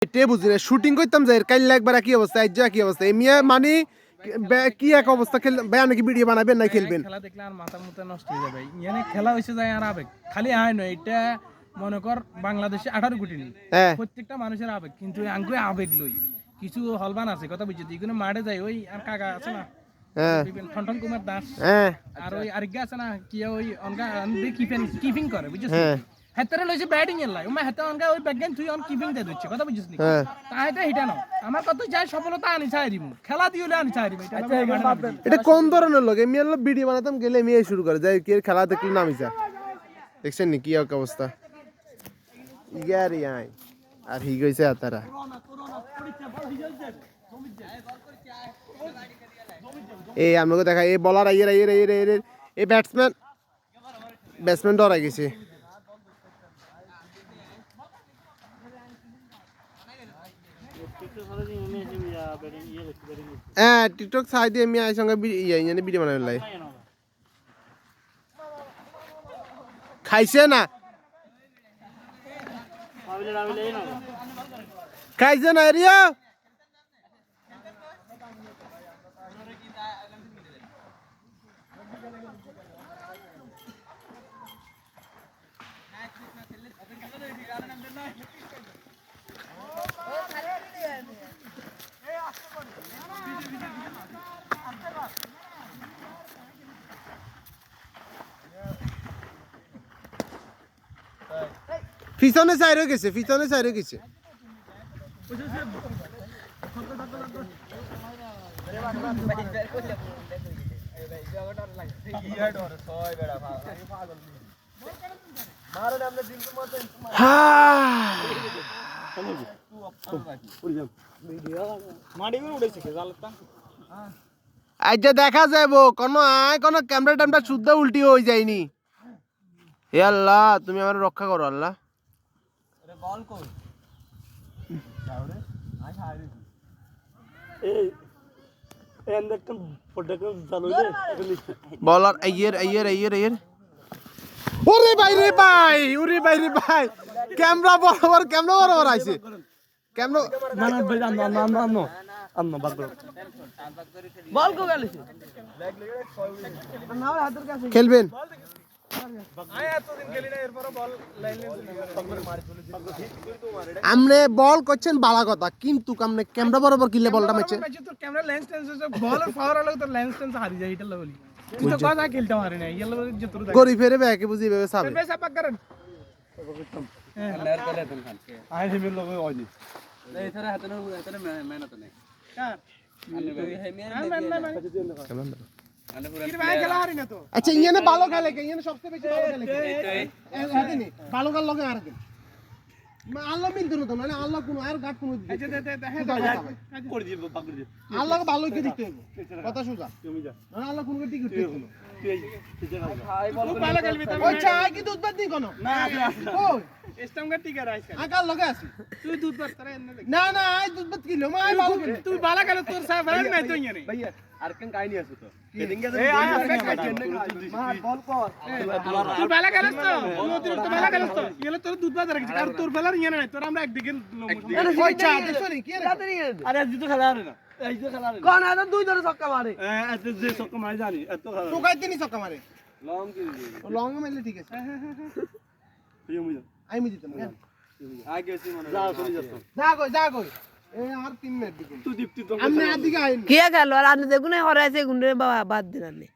এটাই বুঝি না শুটিং করতাম যাই কাইলে একবার কি অবস্থা আজ কি অবস্থা এমিয়া মানে কি এক অবস্থা খেল ভাই নাকি ভিডিও বানাবেন না খেলবেন খেলা দেখলে আর মাথা মুথা নষ্ট হয়ে যাবে ইয়ানে খেলা হইছে যায় আর আবেগ খালি আয় নয় এটা মনে কর বাংলাদেশে 18 কোটি নেই প্রত্যেকটা মানুষের আবেগ কিন্তু আঙ্গুই আবেগ লই কিছু হলবান আছে কথা বুঝছি এগুলো মাঠে যায় ওই আর কাকা আছে না ঠনঠন কুমার দাস আর ওই আরেকটা আছে না কি ওই অনকা কিপিং করে বুঝছিস হেতারে লইছে ব্যাটিং এর লাই ওমা হেতা অনকা ওই ব্যাকগ্রাউন্ড তুই অন কিপিং দে দিচ্ছে কথা বুঝছিস নি তাইটা হিটা না আমার কত যায় সফলতা আনি চাই দিমু খেলা দিওলে আনি চাই দিমু এটা কোন ধরনের লোক এমনি হলো ভিডিও বানাতাম গেলে এমনি শুরু করে যাই কি খেলা দেখলে নামি যা দেখছেন নি কি অবস্থা ইয়ারি আই আর হি গইছে আতারা এই আমাকে দেখা এই বলার এই ব্যাটসম্যান ডরাই গেছে টিকটক সাই দিয়ে আমি আই সঙ্গে ভিডিও বানাই লাই খাইছে না খাইছে না রিয়া পিছনে সাইড গেছে আজ দেখা যাবো কোন ক্যামেরা শুদ্ধ উল্টি হয়ে যায়নি হে আল্লাহ তুমি আমার রক্ষা করো আল্লাহ বলার আইয়ের ওরে ভাই ক্যামেরা বরাবর আইছে খেলবেন আমনে বল করছেন বালা কথা কিন্তু আমনে ক্যামেরা বরাবর কিলে বলটা মেছে ক্যামেরা লেন্স টেন্স বল পাওয়ার আলো তো লেন্স টেন্স হারি যায় এটা বলি তুই তো কথা খেলতে পারে না ইয়েলো যত গরি ফেরে ব্যাকে বুঝি ভাবে সাবে পেছা পাক করেন লেয়ার করে দেন খান আই হেমিল লগে হয়নি এই এছাড়া হাতে মেহনত নেই কার আচ্ছা ইয়েনে ভালো খেলে কে ইয়েনে সবচেয়ে বেশি ভালো খেলে কে হাতেনি ভালো কাল লগে আর কে আল্লাহ মিল দিন তো মানে আল্লাহ কোন আর গাট কোন আচ্ছা করে দিব পাক করে দিব আল্লাহ ভালো কে দিতে হবে কথা সোজা তুমি যা না আল্লাহ কোন দিকে দিতে হবে তুই ভালো খেলবি তো ওই চা কি দুধ বাদ দি কোন না ওই স্টামগা টিকা রাইছ আকাল লগে আছে তুই দুধ বাদ করে না আই দুধ বাদ কিলো মাই ভালো তুই ভালো খেলে তোর সাহেব ভালো নাই তো ইয়ে ভাইয়া আর কেন কাহিনী আছে তো কেদিনকে এই আই আপে খাইছেন মার বল কর তুই ভালো খেলছ তো তুই অতিরিক্ত ভালো খেলছ তো ইলে তোর দুধ বাদ রাখিস আর তোর বেলার ইয়ে নাই তোর আমরা একদিকে ওই চা দেখছনি কি আরে জিতো খেলা আরে না এই যে খেলা আরে কোন আদা দুই ধরে ছক্কা মারে এত যে ছক্কা মারে জানি এত খেলা তো কাইতে নি ছক্কা মারে লং কি লং মেলে ঠিক আছে আমি দিতাম আগে সি মনে যা কই এ আর 3 মিনিট দিকে তুই দীপ্তি তো আমি আর দিকে আইনি কি গেল আর আপনি দেখুন হরাইছে গুন্ডে বাবা বাদ দিন আপনি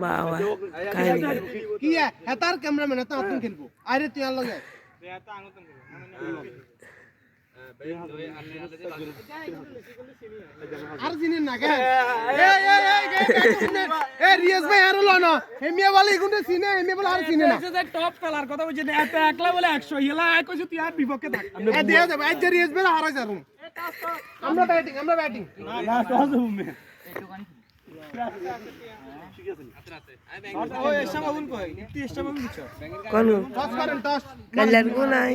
বাবা কি এতার ক্যামেরাম্যান এত আতুন খেলবো আরে তুই আর লগে এত আনতন আর জিনিস না কে এ রিয়াজ ভাই আর হলো না হেমিয়া বলে গুন্ডে সিনে হেমিয়া বলে আর সিনে না যে টপ খেলার কথা বুঝিনি এত একলা বলে 100 এলা কইছ তুই আর বিপক্ষে থাক এ দেয়া যাবে আজ যে রিয়াজ ভাই হারা যাবো আমরা ব্যাটিং লাস্ট হল তুমি ওই এসা বাবুল কই তুই এসা বাবুল দিছ কোন টস করেন টস কল্যাণ কো নাই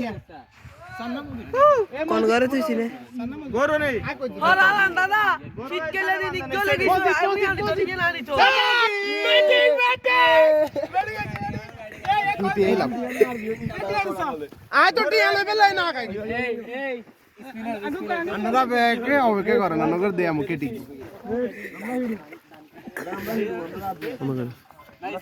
কোন ঘরে তুই ছিলে গরো নেই ওরা দাদা শীত গেলে দিক গলে দিছ আমি আনি তো দিকে না আনি তো ব্যাটিং নিতে এলাম আয় তো টিয়া লেভেল লাই না খাই আপনারা ব্যাকে অপেক্ষা করেন আপনাদের দেয়া মুখে ঠিক